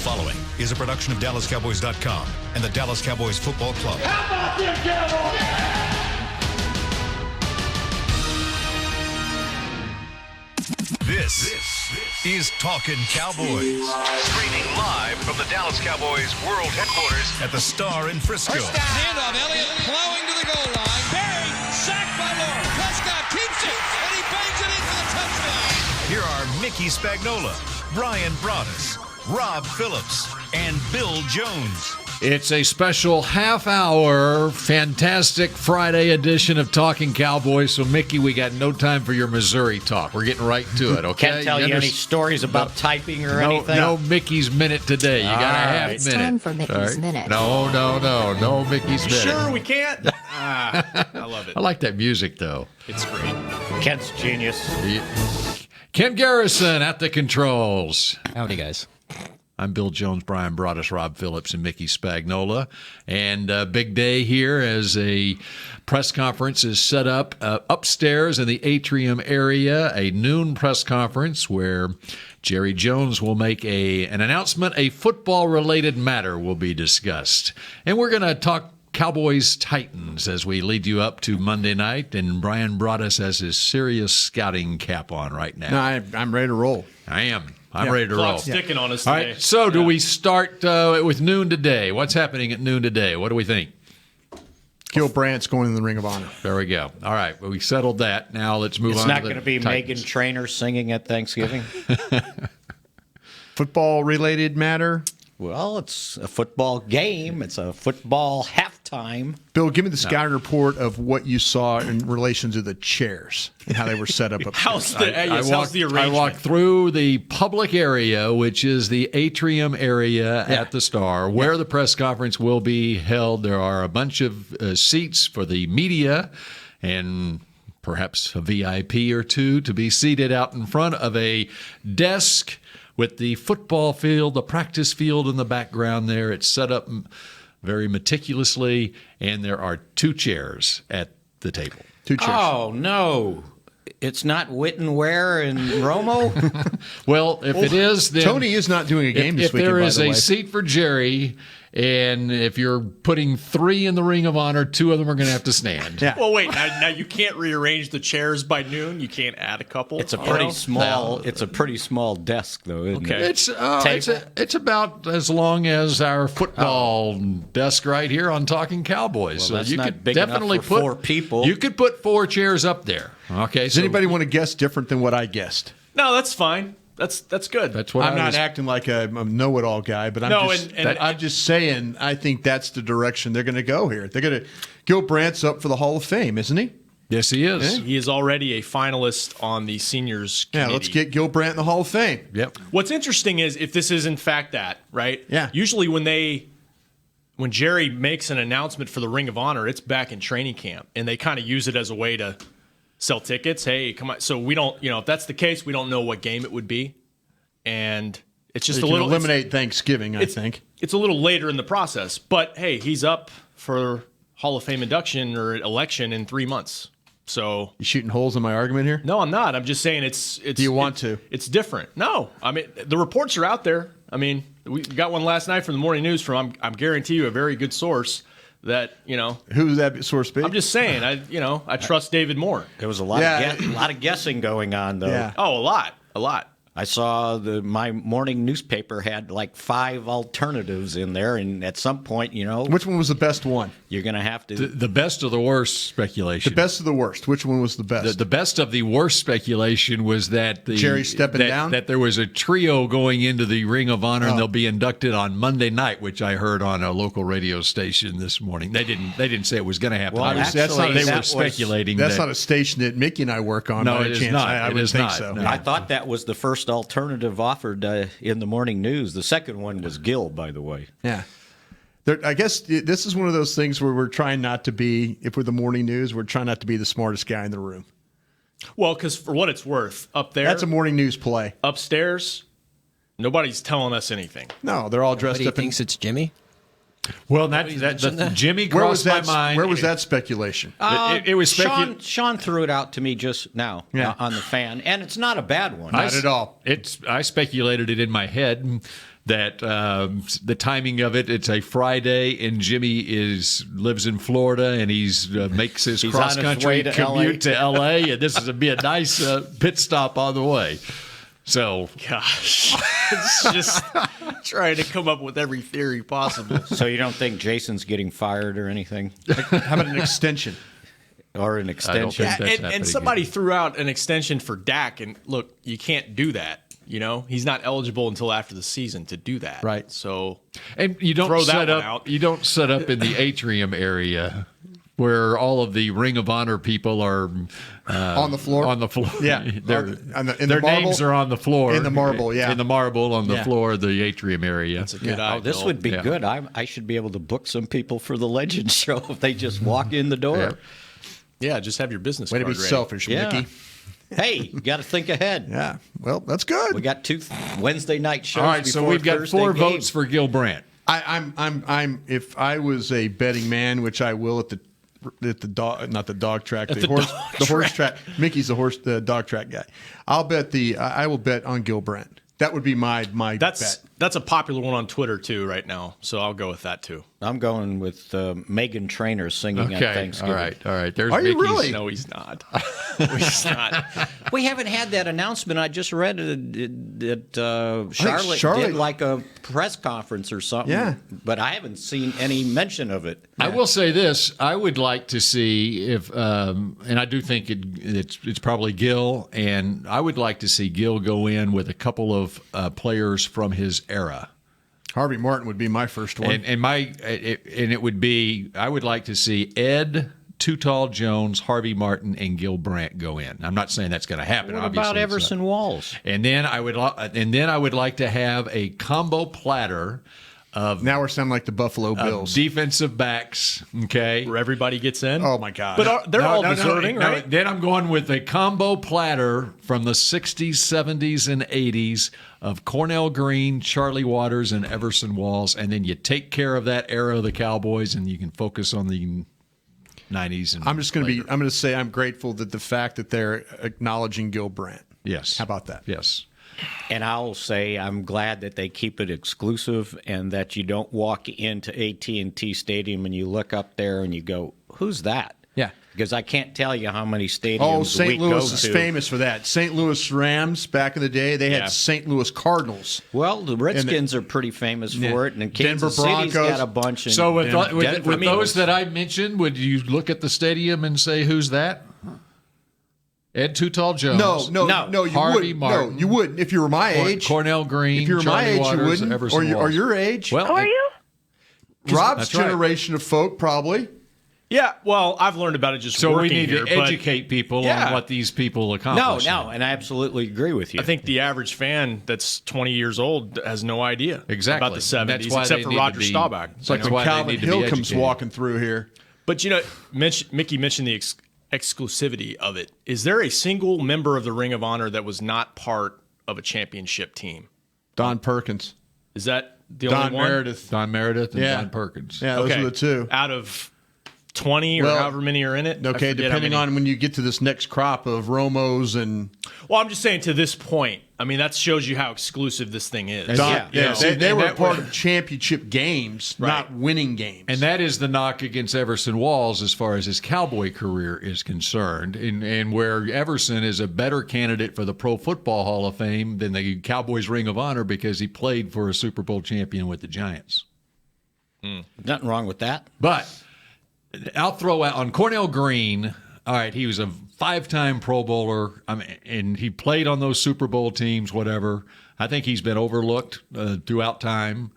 following is a production of DallasCowboys.com and the Dallas Cowboys Football Club. How about them Cowboys? This is Talkin Cowboys. Streaming live from the Dallas Cowboys World Headquarters at the Star in Frisco. Handoff, Elliott plowing to the goal line. Barry, sacked by Lawrence. Prescott keeps it, and he bangs it in for the touchdown. Here are Mickey Spagnola, Brian Broaddus, Rob Phillips, and Bill Jones. It's a special half-hour, fantastic Friday edition of Talking Cowboys. So, Mickey, we got no time for your Missouri talk. We're getting right to it, okay? Can't tell you any stories about typing or anything? No Mickey's Minute today. You got a half minute. It's time for Mickey's Minute. No Mickey's Minute. Sure, we can't. I love it. I like that music, though. It's great. Kent's genius. Ken Garrison at the controls. Howdy, guys. I'm Bill Jones, Brian Broaddus, Rob Phillips, and Mickey Spagnola. And a big day here as a press conference is set up upstairs in the atrium area, a noon press conference where Jerry Jones will make an announcement. A football-related matter will be discussed. And we're going to talk Cowboys-Titans as we lead you up to Monday night. And Brian Broaddus has his serious scouting cap on right now. No, I'm ready to roll. I am. I'm ready to roll. Clock's ticking on us All today. right, so do we start with noon today? What's happening at noon today? What do we think? Gil Brandt's going in the Ring of Honor. There we go. All right, well, we settled that. Now let's move on. It's not going to be Titans. Meghan Trainor singing at Thanksgiving? Football-related matter. Well, it's a football game. It's a football halftime. Bill, give me the scouting report of what you saw in relation to the chairs and how they were set up. How's the arrangement? I walked through the public area, which is the atrium area at the Star, where the press conference will be held. There are a bunch of seats for the media and perhaps a VIP or two to be seated out in front of a desk with the football field, the practice field in the background there. It's set up very meticulously, and there are two chairs at the table. Two chairs. Oh, no. It's not Wittenware and Romo? Well, if it is, then Tony is not doing a game this if weekend, there by is the a way. seat for Jerry, and if you're putting three in the Ring of Honor, two of them are going to have to stand. Yeah. Well, wait. Now you can't rearrange the chairs by noon. You can't add a couple. It's a pretty small. It's a pretty small desk, though, isn't it? It's about as long as our football desk right here on Talking Cowboys. Well, so that's you not could big enough definitely for put 4 people. You could put 4 chairs up there. Okay. Does anybody want to guess different than what I guessed? No, that's fine. That's good. That's what I'm not acting like a know-it-all guy, but I'm just saying I think that's the direction they're going to go here. They're going to Gil Brandt's up for the Hall of Fame, isn't he? Yes, he is. Yeah. He is already a finalist on the seniors committee. Yeah, let's get Gil Brandt in the Hall of Fame. Yep. What's interesting is if this is in fact that, right? Yeah. Usually when Jerry makes an announcement for the Ring of Honor, it's back in training camp, and they kind of use it as a way to sell tickets. Hey, come on. So we don't, if that's the case, we don't know what game it would be. And it's just They a can little eliminate Thanksgiving, I think. It's a little later in the process, but hey, he's up for Hall of Fame induction or election in 3 months. So You shooting holes in my argument here? no, I'm not. I'm just saying it's. Do you want to? It's different. No, I mean the reports are out there. I mean, we got one last night from the Morning News from I'm guarantee you a very good source that Who would that source be? I'm just saying I trust David Moore. There was a lot of guessing going on, though. Yeah. Oh, a lot. I saw my morning newspaper had like 5 alternatives in there, and at some point, Which one was the best one? you're going to have to. The best of the worst speculation. The best of the worst. Which one was the best? The best of the worst speculation was that Jerry stepping down? That there was a trio going into the Ring of Honor, and they'll be inducted on Monday night, which I heard on a local radio station this morning. They didn't say it was going to happen. Well, They were that speculating. That's not a station that Mickey and I work on. No, by it is chance. not. I It would is think not. so. No. I thought that was the first alternative offered in the morning news. The second one was Gil, by the way. Yeah. I guess this is one of those things where we're trying not to be, if we're the morning news, we're trying not to be the smartest guy in the room. Well, because for what it's worth, up there, That's a morning news play. upstairs, nobody's telling us anything. No, they're all dressed Nobody up in. thinks it's Jimmy? Well, Jimmy crossed my mind. Where was that speculation? It was Sean threw it out to me just now on the fan, and it's not a bad one. Not at all. I speculated it in my head that the timing of it's a Friday, and Jimmy lives in Florida, and he's makes his cross country commute to LA, and this is be a nice pit stop on the way. So, gosh, it's just trying to come up with every theory possible. So you don't think Jason's getting fired or anything? How about an extension? Or an extension? And somebody threw out an extension for Dak, and look, you can't do that. You know, he's not eligible until after the season to do that. Right. So, and you don't throw set that up. one out. You don't set up in the atrium area where all of the Ring of Honor people are on the floor. On the floor, yeah. Their names are on the floor in the marble. Yeah, in the marble on the floor of the atrium area. That's a good idea. Oh, this would be good. I should be able to book some people for the Legend Show if they just walk in the door. Yeah, just have your business Way card to be ready. selfish, Mickey. Hey, you got to think ahead. Yeah, well, that's good. We got 2 Wednesday night shows. All right, so we've got Thursday 4 game. votes for Gil Brandt. I'm. If I was a betting man, which I will at the dog, not the dog track, the horse track. Mickey's the dog track guy. I will bet on Gil Brandt. That would be my bet. That's a popular one on Twitter too right now, so I'll go with that too. I'm going with Megan Trainor singing at Thanksgiving. All right. There's Are you Mickey's. really? No, he's not. He's not. We haven't had that announcement. I just read that Charlotte did like a press conference or something. Yeah. But I haven't seen any mention of it. I will say this: I would like to see if, and I do think it's probably Gil, and I would like to see Gil go in with a couple of players from his era. Harvey Martin would be my first one, and it would be. I would like to see Ed, Too Tall Jones, Harvey Martin, and Gil Brandt go in. I'm not saying that's going to happen. What obviously, about Everson Walls? And then I would like to have a combo platter of now we're sounding like the Buffalo Bills defensive backs. Okay, Where everybody gets in. Oh my God! But they're all deserving, right? Then I'm going with a combo platter from the 60s, 70s, and 80s of Cornell Green, Charlie Waters, and Everson Walls, and then you take care of that era of the Cowboys, and you can focus on the 90s. And I'm going to say I'm grateful that the fact that they're acknowledging Gil Brandt. Yes. How about that? Yes. And I'll say I'm glad that they keep it exclusive and that you don't walk into AT&T Stadium and you look up there and you go, who's that? Yeah. Because I can't tell you how many stadiums Oh, we St. go Louis is to. famous for that. St. Louis Rams back in the day, they had St. Louis Cardinals. Well, the Redskins are pretty famous for it, and Denver Kansas City's Broncos. got a bunch. So with Denver those that I mentioned, would you look at the stadium and say, who's that? Ed Too Tall Jones. No, you Harvey wouldn't. Martin. No, you wouldn't. If you were my age. Cornell Green. If you were Charlie my age, Waters, you wouldn't. Everson Or Walls. your age. Well, Who are you? Rob's That's right. generation of folk, probably. Yeah, well, I've learned about it just So we working need here, to but educate people Yeah. on what these people accomplish. No, and I absolutely agree with you. I think the average fan that's 20 years old has no idea Exactly. about the 70s, That's why except they for need to Roger be- Staubach. It's like That's when why they Calvin need to be Hill comes educated. walking through here. But, Mickey mentioned the exclusivity of it. Is there a single member of the Ring of Honor that was not part of a championship team? Don Perkins. Is that the Don only one? Meredith. Don Meredith and Yeah. Don Perkins. Yeah, those Okay. are the two. Out of 20 or Well, however many are in it? I Okay, forget how depending many. on when you get to this next crop of Romos and Well, I'm just saying to this point. I mean, that shows you how exclusive this thing is. Don, Yeah. yeah, see, they and were that part was- of championship games, not winning games. And that is the knock against Everson Walls as far as his Cowboy career is concerned, and where Everson is a better candidate for the Pro Football Hall of Fame than the Cowboys Ring of Honor because he played for a Super Bowl champion with the Giants. Nothing wrong with that. But I'll throw out on Cornell Green. All right, he was a 5-time Pro Bowler, and he played on those Super Bowl teams, whatever. I think he's been overlooked throughout time.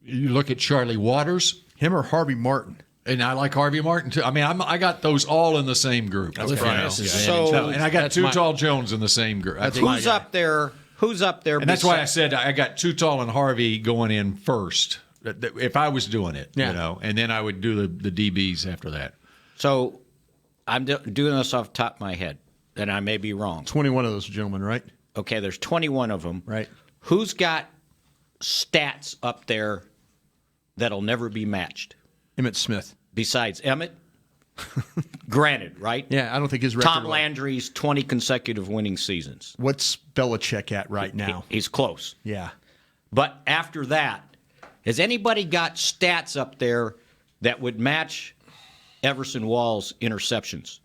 You look at Charlie Waters. him or Harvey Martin. And I like Harvey Martin, too. I mean, I got those all in the same group. So And I got Too Tall Jones in the same group. who's up there? Who's up there? And that's why I said I got Too Tall and Harvey going in first, if I was doing it, and then I would do the DBs after that. So I'm doing this off the top of my head, and I may be wrong. 21 of those gentlemen, right? Okay, there's 21 of them. Right. Who's got stats up there that'll never be matched? Emmett Smith. Besides Emmett? Granted, right? Yeah, I don't think his record. Tom Landry's 20 consecutive winning seasons. What's Belichick at right now? He's close. Yeah. But after that, has anybody got stats up there that would match Everson Walls' interceptions?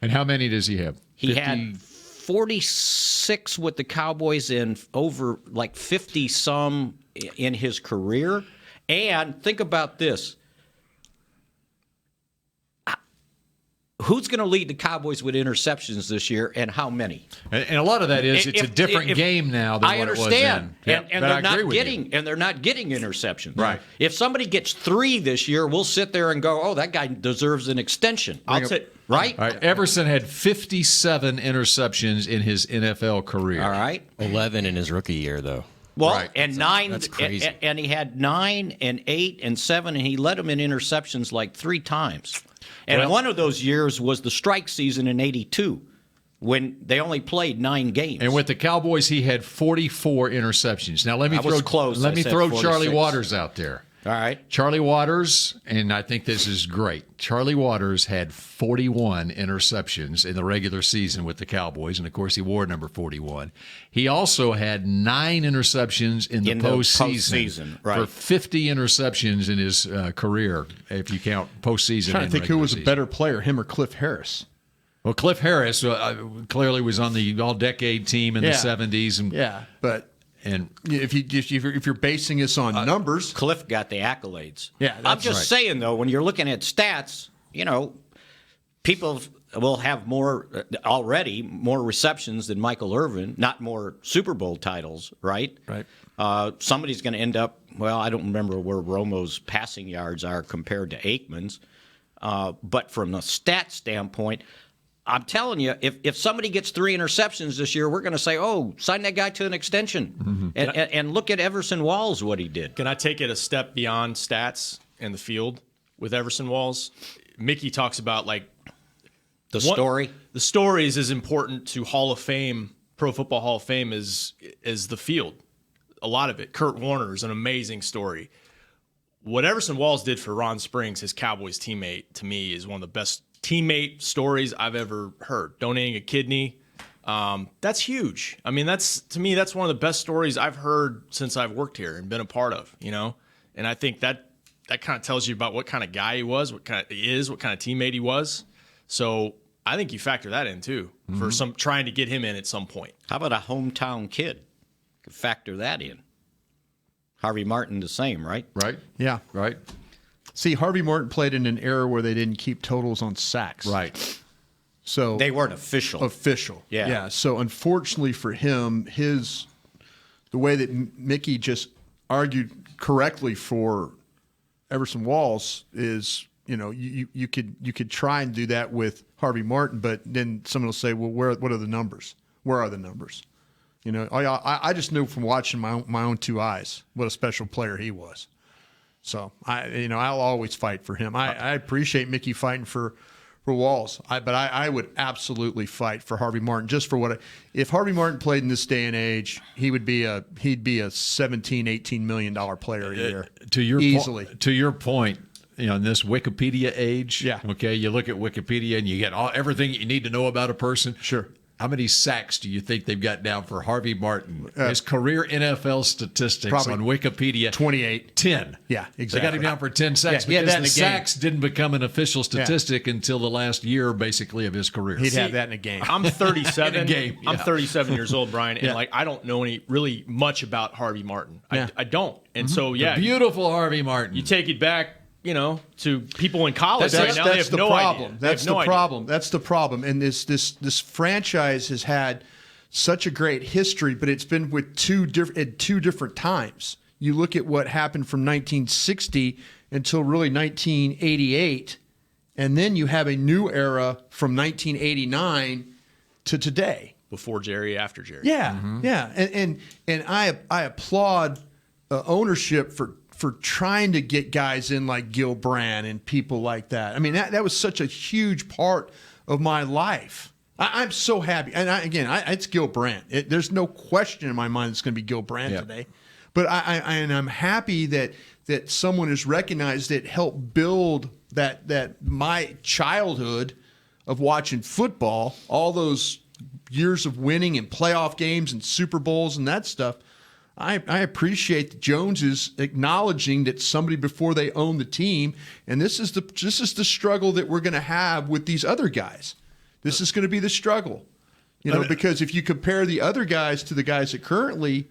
And how many does he have? He had 46 with the Cowboys and over like 50-some in his career. And think about this. Who's going to lead the Cowboys with interceptions this year, and how many? And a lot of that is it's a different game now than what it was then. And they're not getting interceptions. Right. If somebody gets 3 this year, we'll sit there and go, "Oh, that guy deserves an extension." Right? All right. Everson had 57 interceptions in his NFL career. All right. 11 in his rookie year, though. Well, Right. and 9, That's crazy. and he had 9 and 8 and 7, and he led them in interceptions like 3 times. And one of those years was the strike season in '82, when they only played 9 games. And with the Cowboys, he had 44 interceptions. Now let me I was throw close. Let I me said throw 46. Charlie Waters out there. All right. Charlie Waters, and I think this is great. Charlie Waters had 41 interceptions in the regular season with the Cowboys, and of course he wore number 41. He also had 9 interceptions in the postseason, right. for 50 interceptions in his career, if you count postseason. I'm trying to and think who regular was a season. better player, him or Cliff Harris. Well, Cliff Harris clearly was on the all-decade team in the 70s, and but and if you're basing this on numbers, Cliff got the accolades. Yeah, I'm that's just saying, though, when you're looking at stats, people will have more receptions than Michael Irvin, not more Super Bowl titles, right? Right. Somebody's going to end up, I don't remember where Romo's passing yards are compared to Aikman's, but from a stat standpoint, I'm telling you, if somebody gets 3 interceptions this year, we're going to say, "Oh, sign that guy to an extension," and look at Everson Walls, what he did. Can I take it a step beyond stats and the field with Everson Walls? Mickey talks about The story. The story is as important to Hall of Fame, Pro Football Hall of Fame, as the field. A lot of it. Kurt Warner is an amazing story. What Everson Walls did for Ron Springs, his Cowboys teammate, to me is one of the best teammate stories I've ever heard. Donating a kidney, that's huge. I mean, that's one of the best stories I've heard since I've worked here and been a part of. And I think that kind of tells you about what kind of guy he was, what kind of teammate he was. So I think you factor that in too for some trying to get him in at some point. How about a hometown kid? Could factor that in. Harvey Martin, the same, right? right, yeah. right, See, Harvey Martin played in an era where they didn't keep totals on sacks. right. So They weren't official. Yeah. Yeah. So unfortunately for him, the way that Mickey just argued correctly for Everson Walls is, you could try and do that with Harvey Martin, but then someone will say, well, what are the numbers? Where are the numbers? I just knew from watching my own 2 eyes what a special player he was. So I'll always fight for him. I appreciate Mickey fighting for Walls. But I would absolutely fight for Harvey Martin just for if Harvey Martin played in this day and age, he'd be a $17-18 million player a year. Easily. To your point, in this Wikipedia age, Yeah. okay, you look at Wikipedia and you get everything you need to know about a person. Sure. How many sacks do you think they've got down for Harvey Martin? His career NFL statistics probably on Wikipedia. 28. 10. Yeah, They exactly. got him down for 10 sacks Yeah, he had because that in the a game. sacks didn't become an official statistic until the last year, basically, of his career. He'd have that in a game. I'm 37. In a game, I'm yeah. 37 years old, Brian, and Yeah. I don't know really much about Harvey Martin. Yeah. I don't. And so Beautiful Harvey Martin. you take it back, to people in college That's right now. They have the no problem. idea. They have That's no the idea. problem. That's the problem. And this franchise has had such a great history, but it's been with at two different times. You look at what happened from 1960 until really 1988, and then you have a new era from 1989 to today. Before Jerry, after Jerry. Yeah, yeah, and I applaud ownership for trying to get guys in like Gil Brandt and people like that. I mean, that was such a huge part of my life. I'm so happy, and it's Gil Brandt. There's no question in my mind it's going to be Gil Brandt today. But I'm happy that someone has recognized it helped build that my childhood of watching football, all those years of winning and playoff games and Super Bowls and that stuff. I appreciate the Joneses acknowledging that somebody before they own the team, and this is the struggle that we're going to have with these other guys. This is going to be the struggle, because if you compare the other guys to the guys that currently,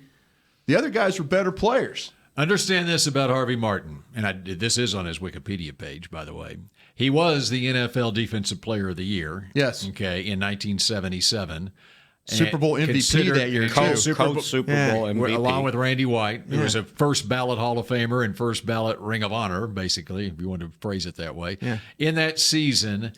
the other guys were better players. Understand this about Harvey Martin, and this is on his Wikipedia page, by the way. He was the NFL Defensive Player of the Year. Yes. Okay, in 1977. Super Bowl MVP that year, too. Super Bowl MVP. Along with Randy White, who was a first ballot Hall of Famer and first ballot Ring of Honor, basically, if you want to phrase it that way. Yeah. In that season,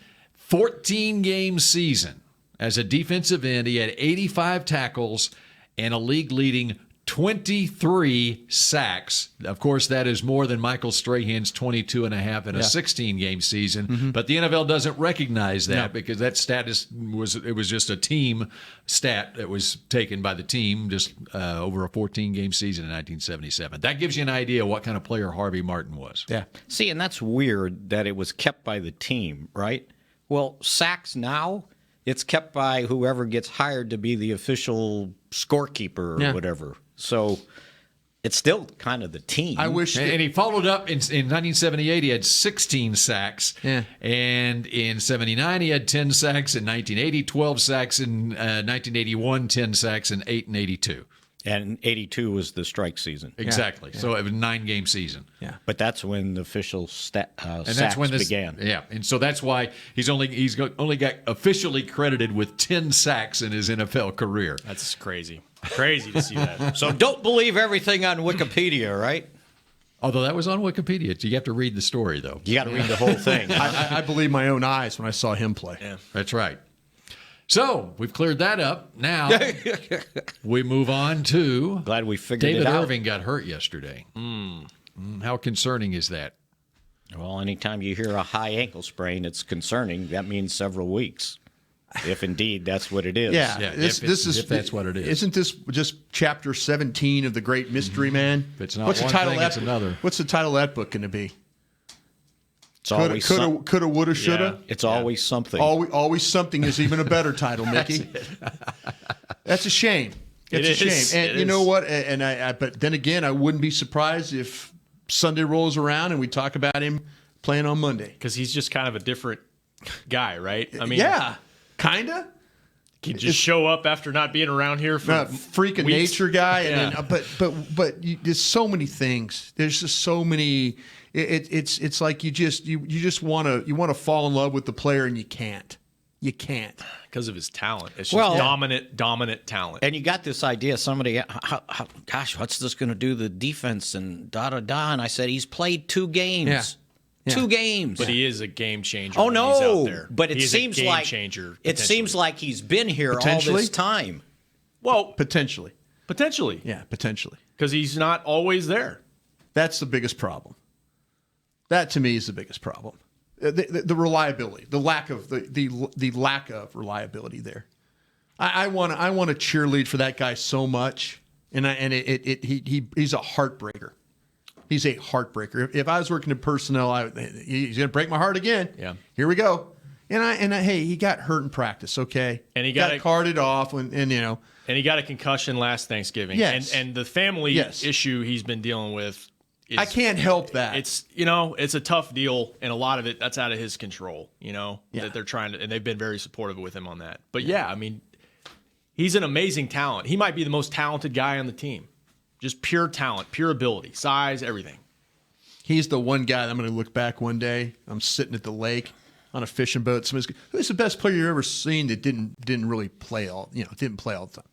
14-game season, as a defensive end, he had 85 tackles and a league-leading 23 sacks. Of course, that is more than Michael Strahan's 22 and a half in a 16-game season. Mm-hmm. But the NFL doesn't recognize that because that status was just a team stat that was taken by the team just over a 14-game season in 1977. That gives you an idea what kind of player Harvey Martin was. Yeah. See, and that's weird that it was kept by the team, right? Well, sacks now, it's kept by whoever gets hired to be the official scorekeeper or whatever. So it's still kind of the team. I wish. And he followed up in 1978. He had 16 sacks. Yeah. And in 79, he had 10 sacks. In 1980, 12 sacks. In 1981, 10 sacks. And 8 in 82. And 82 was the strike season. Exactly. Yeah. So it was a 9-game season. Yeah. But that's when the official And sacks that's when this began. Yeah. And so that's why he's only got officially credited with 10 sacks in his NFL career. That's crazy. Crazy to see that. So don't believe everything on Wikipedia, right? Although that was on Wikipedia. You have to read the story, though. You got to read the whole thing. I believe my own eyes when I saw him play. Yeah. That's right. So we've cleared that up. Now we move on to Glad we figured David it out. Irving got hurt yesterday. How concerning is that? Well, anytime you hear a high ankle sprain, it's concerning. That means several weeks, if indeed that's what it is. Yeah, Yeah, this is if that's what it is. Isn't this just chapter 17 of the Great Mystery Man? If it's not What's the one title thing, of it's that? another. What's the title of that book going to be? It's always Coulda, woulda, shoulda. It's always something. Always something is even a better title, Mickey. That's a shame. It's a is. shame. And It you know is. what? And but then again, I wouldn't be surprised if Sunday rolls around and we talk about him playing on Monday. Because he's just kind of a different guy, right? I mean, Yeah, kinda. he just show up after not being around here for Freak of weeks. nature guy, and Yeah. then, there's so many things. There's just so many. It's like you just want to fall in love with the player and you can't. You can't. because of his talent. It's just Well- dominant talent. And you got this idea, somebody, gosh, what's this going to do to the defense and da-da-da. And I said, he's played 2 games. Yeah. 2 games. But he is a game changer. Oh when he's out no! there. But it He is seems a game like changer. it seems like he's been here all Potentially? this time. well, Potentially. potentially, Yeah, potentially. because he's not always there. That's the biggest problem. That to me is the biggest problem. The reliability, the lack of the lack of reliability there. I want to cheerlead for that guy so much, and he's a heartbreaker. He's a heartbreaker. If I was working in personnel, he's going to break my heart again. Yeah. Here we go. And hey, he got hurt in practice. Okay. And he got got carted off, and And he got a concussion last Thanksgiving. Yes. And the family Yes. issue he's been dealing with. I can't help that. It's it's a tough deal, and a lot of it that's out of his control. Yeah. That they're trying to, and they've been very supportive with him on that. But I mean, he's an amazing talent. He might be the most talented guy on the team. Just pure talent, pure ability, size, everything. He's the one guy that I'm going to look back one day. I'm sitting at the lake on a fishing boat. Who's the best player you've ever seen that didn't really play didn't play all the time?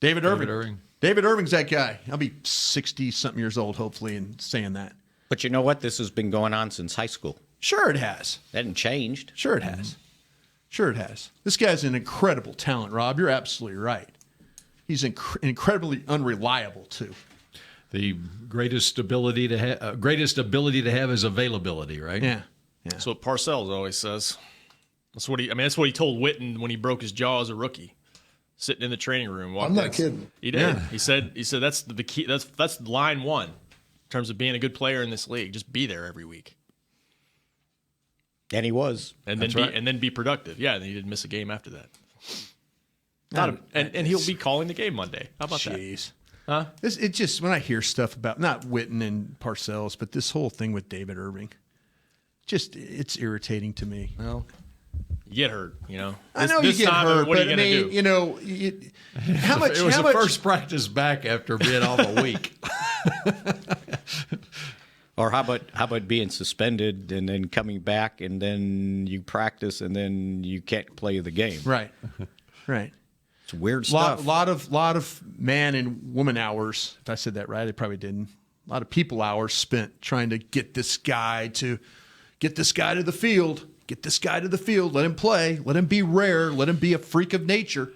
David Irving. David Irving's that guy. I'll be 60-something years old, hopefully, and saying that. But you know what? This has been going on since high school. Sure it has. That hasn't changed. Sure it has. Sure it has. This guy's an incredible talent, Rob. You're absolutely right. He's incredibly unreliable, too. The greatest ability to have is availability, right? Yeah. That's what Parcells always says. That's what he told Witten when he broke his jaw as a rookie. sitting in the training room. I'm not kidding. He did. Yeah. He said that's the key. That's line one in terms of being a good player in this league. Just be there every week. And he was. And then be productive. Yeah, and he didn't miss a game after that. And he'll be calling the game Monday. How about that? Huh? It just, when I hear stuff about, not Witten and Parcells, but this whole thing with David Irving, it's irritating to me. Well, you get hurt, you know. I know you get hurt, what but are you going to do? You know, how much? It was the first practice back after being off a week. Or how about being suspended and then coming back and then you practice and then you can't play the game? Right. It's weird stuff. Lot of man and woman hours. If I said that right, I probably didn't. A lot of people hours spent trying to get this guy to the field. Get this guy to the field. Let him play. Let him be rare. Let him be a freak of nature.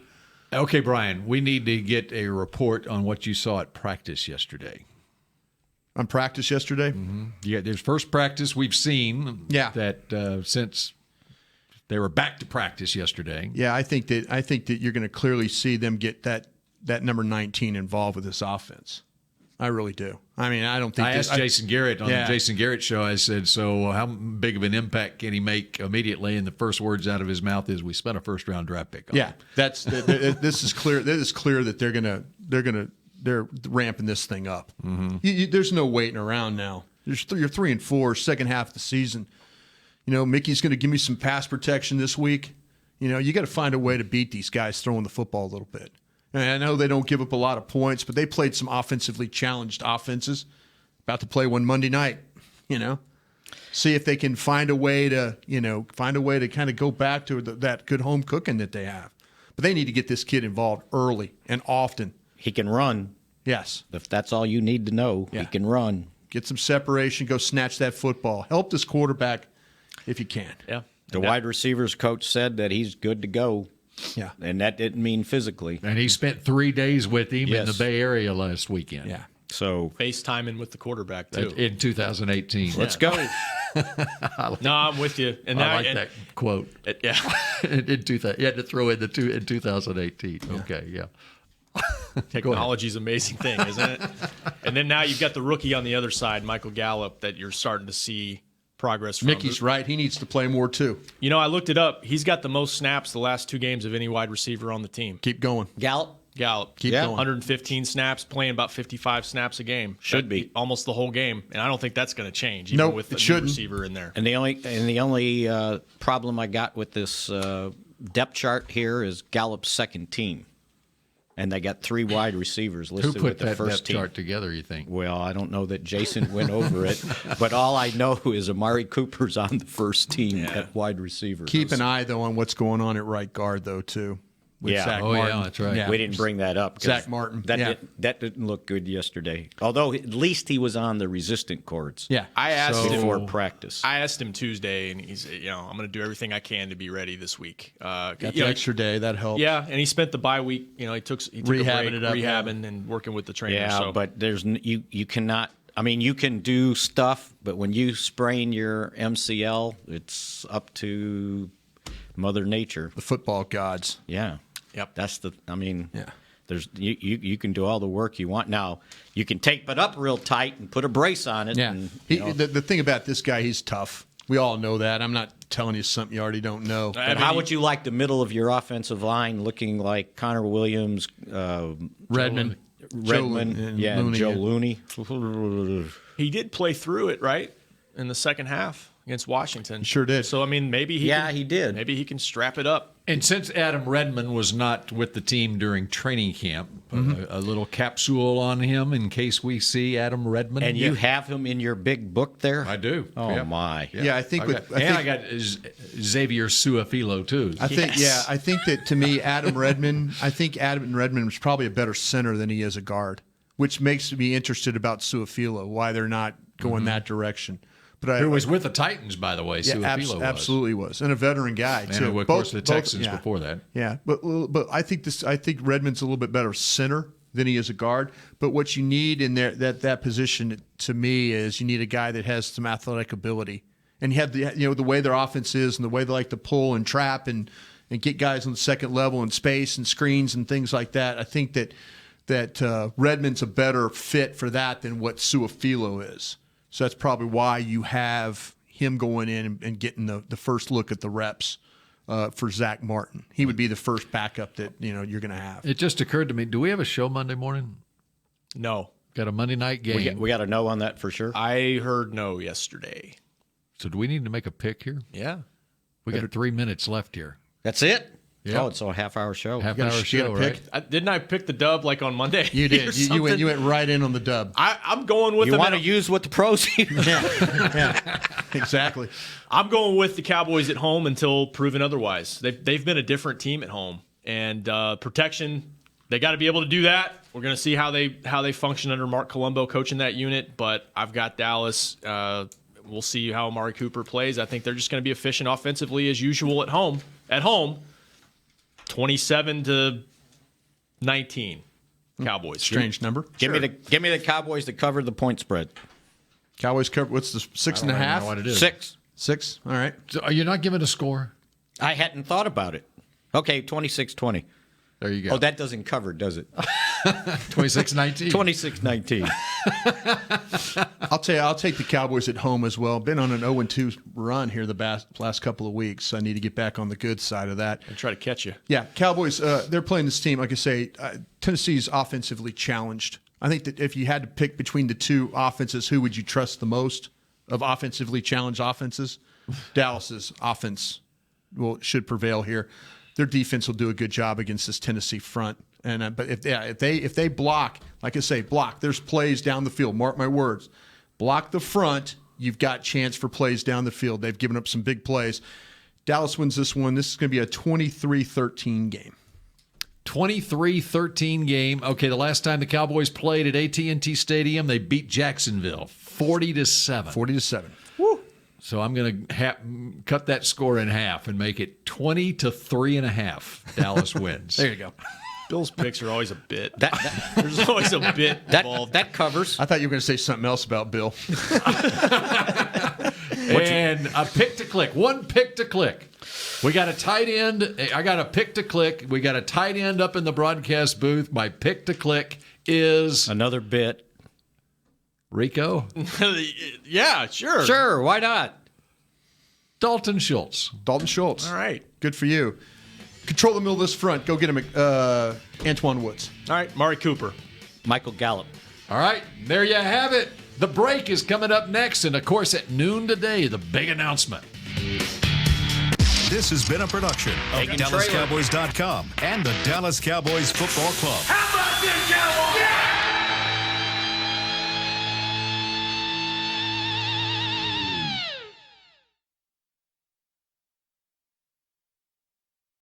Okay, Brian, we need to get a report on what you saw at practice yesterday. On practice yesterday? Mm-hmm. Yeah, there's first practice we've seen. Yeah. That since they were back to practice yesterday. Yeah, I think that you're going to clearly see them get that number 19 involved with this offense. I really do. I mean, I don't think. I asked Jason Garrett on the Jason Garrett show. I said, "So, how big of an impact can he make immediately?" And the first words out of his mouth is, "We spent a first-round draft pick on him." This is clear. It is clear that they're ramping this thing up. Mm-hmm. There's no waiting around now. You're 3-4, second half of the season. You know, Mickey's going to give me some pass protection this week. You know, you got to find a way to beat these guys throwing the football a little bit. And I know they don't give up a lot of points, but they played some offensively challenged offenses. About to play one Monday night, you know. See if they can find a way to kind of go back to that good home cooking that they have. But they need to get this kid involved early and often. He can run. Yes. If that's all you need to know, he can run. Get some separation, go snatch that football. Help this quarterback if you can. Yeah. The wide receivers coach said that he's good to go. Yeah. And that didn't mean physically. And he spent 3 days with him in the Bay Area last weekend. Yeah. So FaceTiming with the quarterback too in 2018. Let's go. No, I'm with you. And I like that quote. Yeah. in 2000, you had to throw in in 2018. Yeah. Okay, yeah. Technology's an amazing thing, isn't it? And then now you've got the rookie on the other side, Michael Gallup, that you're starting to see progress from. Mickey's right. He needs to play more, too. You know, I looked it up. He's got the most snaps the last 2 games of any wide receiver on the team. Keep going. Gallup. Keep going. 115 snaps, playing about 55 snaps a game. Should be. Almost the whole game. And I don't think that's going to change, even with the new receiver in there. And the only problem I got with this depth chart here is Gallup's second team. And they got 3 wide receivers listed with the first team. Who put that depth chart together, you think? Well, I don't know that Jason went over it, but all I know is Amari Cooper's on the first team at wide receiver. Keep an eye, though, on what's going on at right guard, though, too. With Zach Martin. Yeah, that's right. Yeah. We didn't bring that up. Zach Martin. That didn't look good yesterday. Although at least he was on the resistant cords. Yeah. I asked him before practice. I asked him Tuesday, and he's, I'm going to do everything I can to be ready this week. Got the extra day. That helped. Yeah, and he spent the bye week. He took rehabbing a break, rehabbing and working with the trainer. Yeah, so. but you cannot. I mean, you can do stuff, but when you sprain your MCL, it's up to Mother Nature. The football gods. Yeah. Yep. That's the. I mean. Yeah. There's you can do all the work you want. Now you can tape it up real tight and put a brace on it. Yeah. And, the thing about this guy, he's tough. We all know that. I'm not telling you something you already don't know. But how would you like the middle of your offensive line looking like Connor Williams, Redman, and Joe Looney? He did play through it, right, in the second half against Washington. Sure did. So, I mean, maybe he did. Maybe he can strap it up. And since Adam Redman was not with the team during training camp, a little capsule on him in case we see Adam Redman. And you have him in your big book there? I do. Oh, my. Yeah, I think I got Xavier Su'a-Filo, too. I think that, to me, Adam Redman was probably a better center than he is a guard, which makes me interested about Su'a-Filo, why they're not going that direction. But who was with the Titans, by the way, Su'a-Filo absolutely was. And a veteran guy, too. And, of course, the Texans before that. Yeah, but I think Redmond's a little bit better center than he is a guard. But what you need in there that position, to me, is you need a guy that has some athletic ability. And you have the way their offense is and the way they like to pull and trap and and get guys on the second level and space and screens and things like that. I think that Redman's a better fit for that than what Suafilo is. So that's probably why you have him going in and getting the first look at the reps for Zach Martin. He would be the first backup that you're going to have. It just occurred to me, do we have a show Monday morning? No. Got a Monday night game. We got a no on that for sure. I heard no yesterday. So do we need to make a pick here? Yeah. We got 3 minutes left here. That's it? Yeah. Oh, it's a half-hour show. Half-hour show, right? Didn't I pick the dub like on Monday? You did. You went right in on the dub. I'm going with You want to use what the pros use. Yeah, exactly. I'm going with the Cowboys at home until proven otherwise. They've been a different team at home, and protection, they got to be able to do that. We're going to see how they function under Mark Colombo coaching that unit, but I've got Dallas. We'll see how Amari Cooper plays. I think they're just going to be efficient offensively as usual at home. 27-19, Cowboys. Strange number. Give me the Cowboys to cover the point spread. Cowboys cover. What's the 6.5? I don't know what it is. 6. All right. So are you not giving a score? I hadn't thought about it. Okay, 26-20. There you go. Oh, that doesn't cover, does it? 26-19. 26-19. I'll take the Cowboys at home as well. Been on an 0-2 run here the last couple of weeks. I need to get back on the good side of that. And try to catch you. Yeah, Cowboys, they're playing this team, like I say, Tennessee's offensively challenged. I think that if you had to pick between the two offenses, who would you trust the most of offensively challenged offenses? Dallas's offense should prevail here. Their defense will do a good job against this Tennessee front. And but if they block, like I say, block. There's plays down the field. Mark my words. Block the front. You've got chance for plays down the field. They've given up some big plays. Dallas wins this one. This is going to be a 23-13 game. 23-13 game. Okay, the last time the Cowboys played at AT&T Stadium, they beat Jacksonville 40-7. 40-7. Woo. So I'm going to cut that score in half and make it 20-3.5. Dallas wins. There you go. Bill's picks are always a bit. There's always a bit involved. That covers. I thought you were going to say something else about Bill. And a pick to click. One pick to click. We got a tight end. I got a pick to click. We got a tight end up in the broadcast booth. My pick to click is Another bit. Rico. Yeah, sure. Sure, why not? Dalton Schultz. Dalton Schultz. All right. Good for you. Control the middle of this front. Go get him, Antoine Woods. All right, Amari Cooper. Michael Gallup. All right, there you have it. The break is coming up next. And, of course, at noon today, the big announcement. This has been a production of DallasCowboys.com and the Dallas Cowboys Football Club. How about this, Cowboys? Yeah!